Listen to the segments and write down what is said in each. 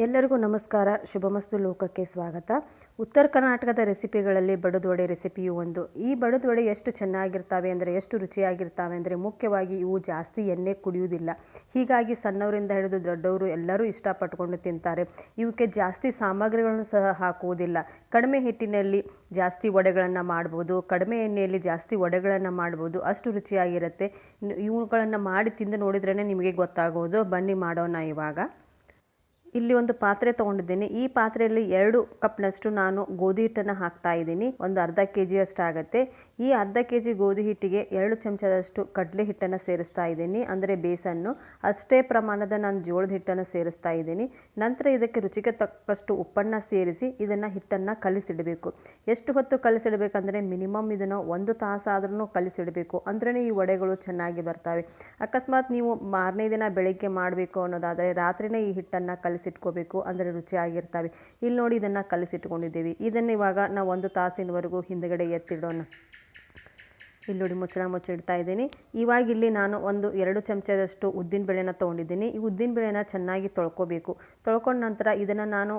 ಎಲ್ಲರಿಗೂ ನಮಸ್ಕಾರ. ಶುಭಮಸ್ತು ಲೋಕಕ್ಕೆ ಸ್ವಾಗತ. ಉತ್ತರ ಕರ್ನಾಟಕದ ರೆಸಿಪಿಗಳಲ್ಲಿ ಬಡದವಡೆ ರೆಸಿಪಿಯು ಒಂದು. ಈ ಬಡದವಡೆ ಎಷ್ಟು ಚೆನ್ನಾಗಿರ್ತವೆ ಅಂದರೆ, ಎಷ್ಟು ರುಚಿಯಾಗಿರ್ತವೆ ಅಂದರೆ, ಮುಖ್ಯವಾಗಿ ಇವು ಜಾಸ್ತಿ ಎಣ್ಣೆ ಕುಡಿಯುವುದಿಲ್ಲ. ಹೀಗಾಗಿ ಸಣ್ಣವರಿಂದ ಹಿಡಿದು ದೊಡ್ಡವರು ಎಲ್ಲರೂ ಇಷ್ಟಪಟ್ಕೊಂಡು ತಿಂತಾರೆ. ಇವಕ್ಕೆ ಜಾಸ್ತಿ ಸಾಮಗ್ರಿಗಳನ್ನು ಸಹ ಹಾಕುವುದಿಲ್ಲ. ಕಡಿಮೆ ಹಿಟ್ಟಿನಲ್ಲಿ ಜಾಸ್ತಿ ವಡೆಗಳನ್ನು ಮಾಡ್ಬೋದು, ಕಡಿಮೆ ಎಣ್ಣೆಯಲ್ಲಿ ಜಾಸ್ತಿ ವಡೆಗಳನ್ನು ಮಾಡ್ಬೋದು. ಅಷ್ಟು ರುಚಿಯಾಗಿರುತ್ತೆ. ಇವುಗಳನ್ನು ಮಾಡಿ ತಿಂದು ನೋಡಿದ್ರೇ ನಿಮಗೆ ಗೊತ್ತಾಗೋದು. ಬನ್ನಿ ಮಾಡೋಣ. ಇವಾಗ ಇಲ್ಲಿ ಒಂದು ಪಾತ್ರೆ ತೊಗೊಂಡಿದ್ದೀನಿ. ಈ ಪಾತ್ರೆಯಲ್ಲಿ 2 ಕಪ್ನಷ್ಟು ನಾನು ಗೋಧಿ ಹಿಟ್ಟನ್ನು ಹಾಕ್ತಾ ಇದ್ದೀನಿ. ಒಂದು ಅರ್ಧ kg ಅಷ್ಟು ಆಗುತ್ತೆ. ಈ ಅರ್ಧ kg ಗೋಧಿ ಹಿಟ್ಟಿಗೆ 2 ಚಮಚದಷ್ಟು ಕಡಲೆ ಹಿಟ್ಟನ್ನು ಸೇರಿಸ್ತಾ ಇದ್ದೀನಿ, ಅಂದರೆ ಬೇಸನ್ನು. ಅಷ್ಟೇ ಪ್ರಮಾಣದ ನಾನು ಜೋಳದ ಹಿಟ್ಟನ್ನು ಸೇರಿಸ್ತಾ ಇದ್ದೀನಿ. ನಂತರ ಇದಕ್ಕೆ ರುಚಿಗೆ ತಕ್ಕಷ್ಟು ಉಪ್ಪನ್ನು ಸೇರಿಸಿ ಇದನ್ನು ಹಿಟ್ಟನ್ನು ಕಲಿಸಿಡಬೇಕು. ಎಷ್ಟು ಹೊತ್ತು ಕಲಿಸಿಡಬೇಕಂದ್ರೆ ಮಿನಿಮಮ್ ಇದನ್ನು 1 ತಾಸಾದ್ರೂ ಕಲಿಸಿಡಬೇಕು. ಅಂದ್ರೇ ಈ ವಡೆಗಳು ಚೆನ್ನಾಗಿ ಬರ್ತವೆ. ಅಕಸ್ಮಾತ್ ನೀವು ಮಾರನೇ ದಿನ ಬೆಳಿಗ್ಗೆ ಮಾಡಬೇಕು ಅನ್ನೋದಾದರೆ ರಾತ್ರಿನೇ ಈ ಹಿಟ್ಟನ್ನು ಕಲಿಸಿಟ್ಕೋಬೇಕು, ಅಂದರೆ ರುಚಿಯಾಗಿರ್ತವೆ. ಇಲ್ಲಿ ನೋಡಿ, ಇದನ್ನು ಕಲಿಸಿಟ್ಕೊಂಡಿದ್ದೀವಿ. ಇದನ್ನು ಇವಾಗ ನಾವು 1 ತಾಸಿನವರೆಗೂ ಹಿಂದುಗಡೆ ಎತ್ತಿಡೋಣ. ಇಲ್ಲಿ ನೋಡಿ, ಮುಚ್ಚಿಡ್ತಾ ಇದ್ದೀನಿ. ಇವಾಗ ಇಲ್ಲಿ ನಾನು 2 ಚಮಚದಷ್ಟು ಉದ್ದಿನಬೇಳೆನ ತೊಗೊಂಡಿದ್ದೀನಿ. ಈ ಉದ್ದಿನಬೇಳೆನ ಚೆನ್ನಾಗಿ ತೊಳ್ಕೊಬೇಕು. ತೊಳ್ಕೊಂಡ ನಂತರ ಇದನ್ನು ನಾನು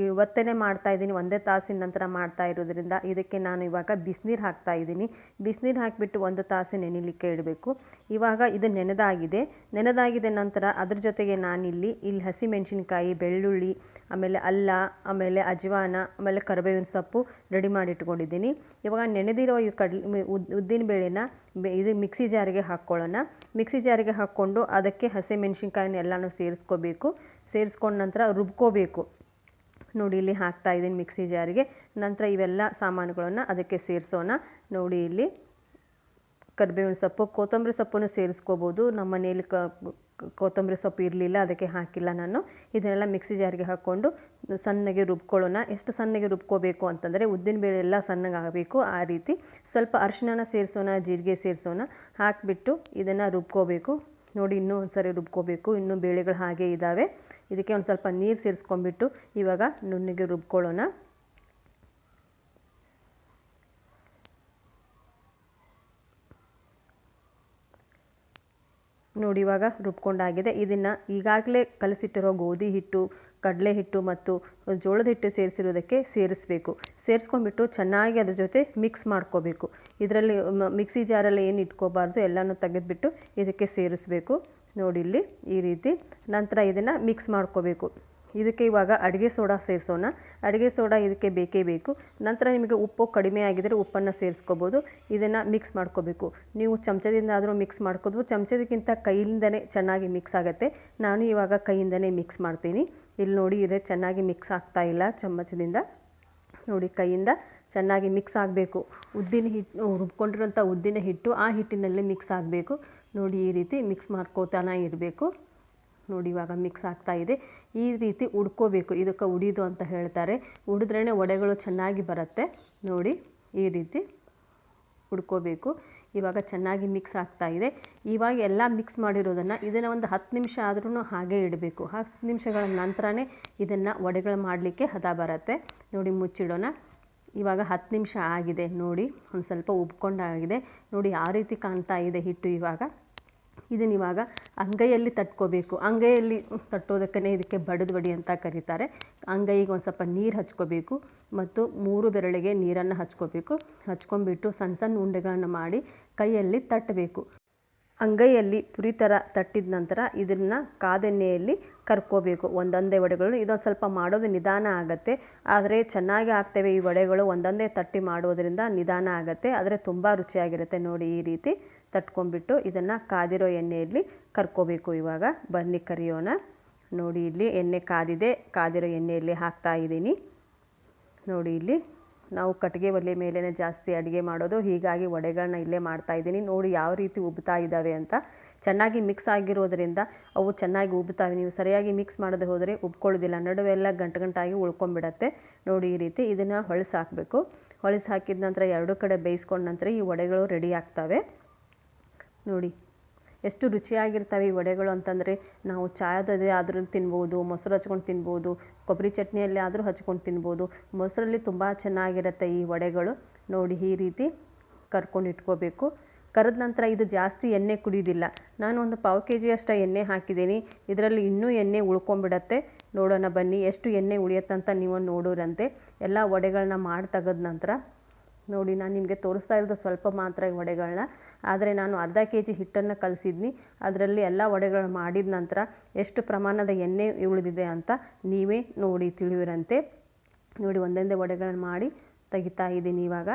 ಇವತ್ತೇ ಮಾಡ್ತಾ ಇದ್ದೀನಿ. 1 ತಾಸಿನ ನಂತರ ಮಾಡ್ತಾ ಇರೋದ್ರಿಂದ ಇದಕ್ಕೆ ನಾನು ಇವಾಗ ಬಿಸಿನೀರು ಹಾಕ್ತಾ ಇದ್ದೀನಿ. ಬಿಸಿನೀರು ಹಾಕಿಬಿಟ್ಟು 1 ತಾಸು ನೆನೆಲಿಕ್ಕೆ ಇಡಬೇಕು. ಇವಾಗ ಇದು ನೆನೆದಾಗಿದೆ ನಂತರ ಅದ್ರ ಜೊತೆಗೆ ನಾನಿಲ್ಲಿ ಹಸಿಮೆಣಸಿನ್ಕಾಯಿ, ಬೆಳ್ಳುಳ್ಳಿ, ಆಮೇಲೆ ಅಲ್ಲ, ಆಮೇಲೆ ಅಜವಾನ, ಆಮೇಲೆ ಕರಿಬೇವಿನ ಸೊಪ್ಪು ರೆಡಿ ಮಾಡಿ ಇಟ್ಕೊಂಡಿದ್ದೀನಿ. ಇವಾಗ ನೆನೆದಿರೋ ಈ ಉದ್ದಿನಬೇಳೆನ ಇದು ಮಿಕ್ಸಿ ಜಾರಿಗೆ ಹಾಕ್ಕೊಳ್ಳೋಣ. ಮಿಕ್ಸಿ ಜಾರಿಗೆ ಹಾಕ್ಕೊಂಡು ಅದಕ್ಕೆ ಹಸಿಮೆಣಸಿನ್ಕಾಯಿನ ಎಲ್ಲನೂ ಸೇರಿಸ್ಕೋಬೇಕು. ಸೇರಿಸ್ಕೊಂಡ ನಂತರ ರುಬ್ಕೋಬೇಕು. ನೋಡಿ, ಇಲ್ಲಿ ಹಾಕ್ತಾ ಇದ್ದೀನಿ ಮಿಕ್ಸಿ ಜಾರಿಗೆ. ನಂತರ ಇವೆಲ್ಲ ಸಾಮಾನುಗಳನ್ನು ಅದಕ್ಕೆ ಸೇರಿಸೋಣ. ನೋಡಿ, ಇಲ್ಲಿ ಕರಿಬೇವಿನ ಸೊಪ್ಪು, ಕೊತ್ತಂಬರಿ ಸೊಪ್ಪನ್ನು ಸೇರಿಸ್ಕೋಬೋದು. ನಮ್ಮ ಮನೆಯಲ್ಲಿ ಕೊತ್ತಂಬರಿ ಸೊಪ್ಪು ಇರಲಿಲ್ಲ, ಅದಕ್ಕೆ ಹಾಕಿಲ್ಲ ನಾನು. ಇದನ್ನೆಲ್ಲ ಮಿಕ್ಸಿ ಜಾರಿಗೆ ಹಾಕ್ಕೊಂಡು ಸಣ್ಣಗೆ ರುಬ್ಕೊಳ್ಳೋಣ. ಎಷ್ಟು ಸಣ್ಣಗೆ ರುಬ್ಕೋಬೇಕು ಅಂತಂದರೆ, ಉದ್ದಿನಬೇಳೆ ಎಲ್ಲ ಸಣ್ಣಗೆ ಆಗಬೇಕು. ಆ ರೀತಿ ಸ್ವಲ್ಪ ಅರಿಶಿನ ಸೇರಿಸೋಣ, ಜೀರಿಗೆ ಸೇರಿಸೋಣ. ಹಾಕಿಬಿಟ್ಟು ಇದನ್ನು ರುಬ್ಕೋಬೇಕು. ನೋಡಿ, ಇನ್ನೂ ಒಂದು ಸರಿ ರುಬ್ಕೋಬೇಕು. ಇನ್ನೂ ಬೇಳೆಗಳು ಹಾಗೆ ಇದ್ದಾವೆ. ಇದಕ್ಕೆ ಒಂದು ಸ್ವಲ್ಪ ನೀರು ಸೇರಿಸ್ಕೊಂಡ್ಬಿಟ್ಟು ಇವಾಗ ನುಣ್ಣಗೆ ರುಬ್ಕೊಳ್ಳೋಣ. ನೋಡಿ, ಇವಾಗ ರುಬ್ಕೊಂಡಾಗಿದೆ. ಇದನ್ನು ಈಗಾಗಲೇ ಕಲಸಿಟ್ಟಿರೋ ಗೋಧಿ ಹಿಟ್ಟು, ಕಡಲೆ ಹಿಟ್ಟು ಮತ್ತು ಜೋಳದ ಹಿಟ್ಟು ಸೇರಿಸಿರೋದಕ್ಕೆ ಸೇರಿಸಬೇಕು. ಸೇರಿಸ್ಕೊಂಡ್ಬಿಟ್ಟು ಚೆನ್ನಾಗಿ ಅದ್ರ ಜೊತೆ ಮಿಕ್ಸ್ ಮಾಡ್ಕೋಬೇಕು. ಇದರಲ್ಲಿ ಮಿಕ್ಸಿ ಜಾರಲ್ಲಿ ಏನು ಇಟ್ಕೋಬಾರ್ದು, ಎಲ್ಲನೂ ತೆಗೆದುಬಿಟ್ಟು ಇದಕ್ಕೆ ಸೇರಿಸಬೇಕು. ನೋಡಿ, ಇಲ್ಲಿ ಈ ರೀತಿ. ನಂತರ ಇದನ್ನು ಮಿಕ್ಸ್ ಮಾಡ್ಕೋಬೇಕು. ಇದಕ್ಕೆ ಇವಾಗ ಅಡುಗೆ ಸೋಡಾ ಸೇರಿಸೋಣ. ಅಡುಗೆ ಸೋಡಾ ಇದಕ್ಕೆ ಬೇಕೇ ಬೇಕು. ನಂತರ ನಿಮಗೆ ಉಪ್ಪು ಕಡಿಮೆ ಆಗಿದ್ದರೆ ಉಪ್ಪನ್ನು ಸೇರಿಸ್ಕೋಬೋದು. ಇದನ್ನು ಮಿಕ್ಸ್ ಮಾಡ್ಕೋಬೇಕು. ನೀವು ಚಮಚದಿಂದ ಆದರೂ ಮಿಕ್ಸ್ ಮಾಡ್ಕೋಬೋದು. ಚಮಚದಕ್ಕಿಂತ ಕೈಯಿಂದನೇ ಚೆನ್ನಾಗಿ ಮಿಕ್ಸ್ ಆಗುತ್ತೆ. ನಾನು ಇವಾಗ ಕೈಯಿಂದನೇ ಮಿಕ್ಸ್ ಮಾಡ್ತೀನಿ. ಇಲ್ಲಿ ನೋಡಿ, ಇದೆ ಚೆನ್ನಾಗಿ ಮಿಕ್ಸ್ ಆಗ್ತಾ ಇಲ್ಲ ಚಮಚದಿಂದ. ನೋಡಿ, ಕೈಯಿಂದ ಚೆನ್ನಾಗಿ ಮಿಕ್ಸ್ ಆಗಬೇಕು. ರುಬ್ಕೊಂಡಿರೋಂಥ ಉದ್ದಿನ ಹಿಟ್ಟು ಆ ಹಿಟ್ಟಿನಲ್ಲಿ ಮಿಕ್ಸ್ ಆಗಬೇಕು. ನೋಡಿ, ಈ ರೀತಿ ಮಿಕ್ಸ್ ಮಾಡ್ಕೋತಾನೆ ಇರಬೇಕು. ನೋಡಿ, ಇವಾಗ ಮಿಕ್ಸ್ ಆಗ್ತಾ ಇದೆ. ಈ ರೀತಿ ಉಡ್ಕೋಬೇಕು. ಇದಕ್ಕೆ ಉಡಿದು ಅಂತ ಹೇಳ್ತಾರೆ. ಉಡಿದ್ರೇ ವಡೆಗಳು ಚೆನ್ನಾಗಿ ಬರುತ್ತೆ. ನೋಡಿ, ಈ ರೀತಿ ಉಡ್ಕೋಬೇಕು. ಇವಾಗ ಚೆನ್ನಾಗಿ ಮಿಕ್ಸ್ ಆಗ್ತಾ ಇದೆ. ಇವಾಗ ಎಲ್ಲ ಮಿಕ್ಸ್ ಮಾಡಿರೋದನ್ನು ಇದನ್ನು ಒಂದು 10 ನಿಮಿಷ ಆದ್ರೂ ಹಾಗೆ ಇಡಬೇಕು. 10 ನಿಮಿಷಗಳ ನಂತರನೇ ಇದನ್ನು ವಡೆಗಳು ಮಾಡಲಿಕ್ಕೆ ಹದ ಬರುತ್ತೆ. ನೋಡಿ, ಮುಚ್ಚಿಡೋಣ. ಇವಾಗ 10 ನಿಮಿಷ ಆಗಿದೆ. ನೋಡಿ, ಒಂದು ಸ್ವಲ್ಪ ಉಬ್ಕೊಂಡಾಗಿದೆ. ನೋಡಿ, ಯಾವ ರೀತಿ ಕಾಣ್ತಾ ಇದೆ ಹಿಟ್ಟು. ಇದನ್ನು ಇವಾಗ ಅಂಗೈಯಲ್ಲಿ ತಟ್ಕೋಬೇಕು. ಅಂಗೈಯಲ್ಲಿ ತಟ್ಟೋದಕ್ಕೇ ಇದಕ್ಕೆ ಬಡದ ವಡೆ ಅಂತ ಕರೀತಾರೆ. ಅಂಗೈಗೆ ಒಂದು ಸ್ವಲ್ಪ ನೀರು ಹಚ್ಕೋಬೇಕು ಮತ್ತು 3 ಬೆರಳಿಗೆ ನೀರನ್ನು ಹಚ್ಕೊಂಡ್ಬಿಟ್ಟು ಸಣ್ಣ ಸಣ್ಣ ಉಂಡೆಗಳನ್ನು ಮಾಡಿ ಕೈಯಲ್ಲಿ ತಟ್ಟಬೇಕು. ಅಂಗೈಯಲ್ಲಿ ಪುರಿ ಥರ ತಟ್ಟಿದ ನಂತರ ಇದನ್ನು ಕಾದೆಣ್ಣೆಯಲ್ಲಿ ಕರ್ಕೋಬೇಕು. ಒಂದೊಂದೇ ವಡೆಗಳು. ಇದೊಂದು ಸ್ವಲ್ಪ ಮಾಡೋದು ನಿಧಾನ ಆಗುತ್ತೆ, ಆದರೆ ಚೆನ್ನಾಗಿ ಆಗ್ತವೆ ಈ ವಡೆಗಳು. ಒಂದೊಂದೇ ತಟ್ಟಿ ಮಾಡೋದರಿಂದ ನಿಧಾನ ಆಗುತ್ತೆ, ಆದರೆ ತುಂಬ ರುಚಿಯಾಗಿರುತ್ತೆ. ನೋಡಿ, ಈ ರೀತಿ ತಟ್ಕೊಂಡ್ಬಿಟ್ಟು ಇದನ್ನು ಕಾದಿರೋ ಎಣ್ಣೆಯಲ್ಲಿ ಕರ್ಕೋಬೇಕು. ಇವಾಗ ಬನ್ನಿ ಕರಿಯೋಣ. ನೋಡಿ, ಇಲ್ಲಿ ಎಣ್ಣೆ ಕಾದಿದೆ. ಕಾದಿರೋ ಎಣ್ಣೆಯಲ್ಲಿ ಹಾಕ್ತಾ ಇದ್ದೀನಿ. ನೋಡಿ, ಇಲ್ಲಿ ನಾವು ಕಟ್ಟಿಗೆ ಒಲೆ ಮೇಲೇ ಜಾಸ್ತಿ ಅಡುಗೆ ಮಾಡೋದು, ಹೀಗಾಗಿ ವಡೆಗಳನ್ನ ಇಲ್ಲೇ ಮಾಡ್ತಾಯಿದ್ದೀನಿ. ನೋಡಿ, ಯಾವ ರೀತಿ ಉಬ್ತಾ ಇದ್ದಾವೆ ಅಂತ. ಚೆನ್ನಾಗಿ ಮಿಕ್ಸ್ ಆಗಿರೋದ್ರಿಂದ ಅವು ಚೆನ್ನಾಗಿ ಉಬ್ತಾವೆ. ನೀವು ಸರಿಯಾಗಿ ಮಿಕ್ಸ್ ಮಾಡದೆ ಹೋದರೆ ಉಬ್ಕೊಳ್ಳೋದಿಲ್ಲ. ನಡುವೆಲ್ಲ ಗಂಟಾಗಿ ಉಳ್ಕೊಂಡ್ಬಿಡತ್ತೆ. ನೋಡಿ, ಈ ರೀತಿ ಇದನ್ನು ಹೊಳಸಿ ಹಾಕಬೇಕು. ಹೊಳಸಿ ಹಾಕಿದ ನಂತರ 2 ಕಡೆ ಬೇಯಿಸ್ಕೊಂಡ ನಂತರ ಈ ವಡೆಗಳು ರೆಡಿ ಆಗ್ತವೆ. ನೋಡಿ, ಎಷ್ಟು ರುಚಿಯಾಗಿರ್ತವೆ ಈ ವಡೆಗಳು ಅಂತಂದರೆ, ನಾವು ಚಾಯದಲ್ಲಿ ಆದರೂ ತಿನ್ಬೋದು, ಮೊಸರು ಹಚ್ಕೊಂಡು ತಿನ್ಬೋದು, ಕೊಬ್ಬರಿ ಚಟ್ನಿಯಲ್ಲಿ ಆದರೂ ಹಚ್ಕೊಂಡು ತಿನ್ಬೋದು. ಮೊಸರಲ್ಲಿ ತುಂಬ ಚೆನ್ನಾಗಿರುತ್ತೆ ಈ ವಡೆಗಳು. ನೋಡಿ, ಈ ರೀತಿ ಕರ್ಕೊಂಡು ಇಟ್ಕೋಬೇಕು. ಕರೆದ ನಂತರ ಇದು ಜಾಸ್ತಿ ಎಣ್ಣೆ ಕುಡಿಯೋದಿಲ್ಲ. ನಾನು ಒಂದು 1/4 kg ಅಷ್ಟು ಎಣ್ಣೆ ಹಾಕಿದ್ದೀನಿ. ಇದರಲ್ಲಿ ಇನ್ನೂ ಎಣ್ಣೆ ಉಳ್ಕೊಂಡ್ಬಿಡತ್ತೆ. ನೋಡೋಣ ಬನ್ನಿ ಎಷ್ಟು ಎಣ್ಣೆ ಉಳಿಯುತ್ತಂತ ನೀವು ನೋಡೋರಂತೆ. ಎಲ್ಲ ವಡೆಗಳನ್ನ ಮಾಡಿ ತೆಗೆದ ನಂತರ ನೋಡಿ, ನಾನು ನಿಮಗೆ ತೋರಿಸ್ತಾ ಇರೋದು ಸ್ವಲ್ಪ ಮಾತ್ರ ಈ ವಡೆಗಳನ್ನ. ಆದರೆ ನಾನು ಅರ್ಧ kg ಹಿಟ್ಟನ್ನು ಕಲಸಿದ್ನಿ. ಅದರಲ್ಲಿ ಎಲ್ಲ ವಡೆಗಳನ್ನ ಮಾಡಿದ ನಂತರ ಎಷ್ಟು ಪ್ರಮಾಣದ ಎಣ್ಣೆ ಉಳಿದಿದೆ ಅಂತ ನೀವೇ ನೋಡಿ ತಿಳಿಯುವಿರಂತೆ. ನೋಡಿ, ಒಂದೊಂದೇ ವಡೆಗಳನ್ನ ಮಾಡಿ ತೆಗಿತಾ ಇದ್ದೀನಿ ಇವಾಗ.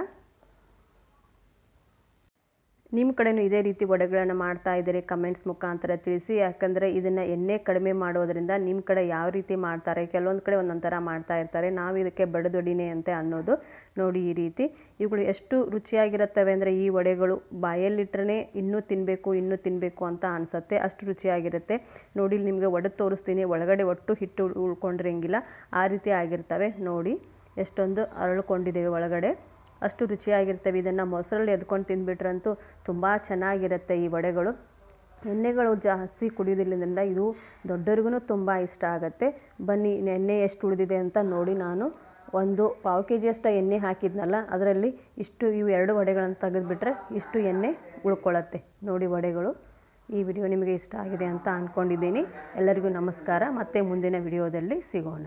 ನಿಮ್ಮ ಕಡೆಯೂ ಇದೇ ರೀತಿ ವಡೆಗಳನ್ನು ಮಾಡ್ತಾ ಇದ್ದೀರಿ ಕಮೆಂಟ್ಸ್ ಮುಖಾಂತರ ತಿಳಿಸಿ. ಯಾಕಂದರೆ ಇದನ್ನು ಎಣ್ಣೆ ಕಡಿಮೆ ಮಾಡೋದರಿಂದ ನಿಮ್ಮ ಕಡೆ ಯಾವ ರೀತಿ ಮಾಡ್ತಾರೆ, ಕೆಲವೊಂದು ಕಡೆ ಒಂದೊಂದು ಥರ ಮಾಡ್ತಾ ಇರ್ತಾರೆ. ನಾವು ಇದಕ್ಕೆ ಬಡದೊಡಿನೆ ಅಂತ ಅನ್ನೋದು. ನೋಡಿ, ಈ ರೀತಿ ಇವುಗಳು ಎಷ್ಟು ರುಚಿಯಾಗಿರುತ್ತವೆ ಅಂದರೆ ಈ ವಡೆಗಳು ಬಾಯಲ್ಲಿಟ್ಟರೆ ಇನ್ನೂ ತಿನ್ನಬೇಕು ಅಂತ ಅನಿಸುತ್ತೆ, ಅಷ್ಟು ರುಚಿಯಾಗಿರುತ್ತೆ. ನೋಡಿ, ನಿಮಗೆ ಒಡೆದು ತೋರಿಸ್ತೀನಿ. ಒಳಗಡೆ ಒಟ್ಟು ಹಿಟ್ಟು ಉಳ್ಕೊಂಡಿರಂಗಿಲ್ಲ, ಆ ರೀತಿ ಆಗಿರ್ತವೆ. ನೋಡಿ ಎಷ್ಟೊಂದು ಅರಳ್ಕೊಂಡಿದ್ದೇವೆ ಒಳಗಡೆ, ಅಷ್ಟು ರುಚಿಯಾಗಿರ್ತವೆ. ಇದನ್ನು ಮೊಸರಲ್ಲಿ ಎದ್ಕೊಂಡು ತಿಂದುಬಿಟ್ರಂತೂ ತುಂಬ ಚೆನ್ನಾಗಿರುತ್ತೆ ಈ ವಡೆಗಳು. ಎಣ್ಣೆಗಳು ಜಾಸ್ತಿ ಕುಡಿಯೋದ್ರಿಂದ ಇದು ದೊಡ್ಡವ್ರಿಗೂ ತುಂಬ ಇಷ್ಟ ಆಗುತ್ತೆ. ಬನ್ನಿ, ಎಣ್ಣೆ ಎಷ್ಟು ಉಳಿದಿದೆ ಅಂತ ನೋಡಿ. ನಾನು ಒಂದು ಪಾವು kg ಅಷ್ಟು ಎಣ್ಣೆ ಹಾಕಿದ್ನಲ್ಲ, ಅದರಲ್ಲಿ ಇಷ್ಟು ಇವು 2 ವಡೆಗಳನ್ನು ತೆಗೆದುಬಿಟ್ರೆ ಇಷ್ಟು ಎಣ್ಣೆ ಉಳ್ಕೊಳ್ಳುತ್ತೆ. ನೋಡಿ ವಡೆಗಳು. ಈ ವಿಡಿಯೋ ನಿಮಗೆ ಇಷ್ಟ ಆಗಿದೆ ಅಂತ ಅಂದ್ಕೊಂಡಿದ್ದೀನಿ. ಎಲ್ಲರಿಗೂ ನಮಸ್ಕಾರ. ಮತ್ತೆ ಮುಂದಿನ ವಿಡಿಯೋದಲ್ಲಿ ಸಿಗೋಣ.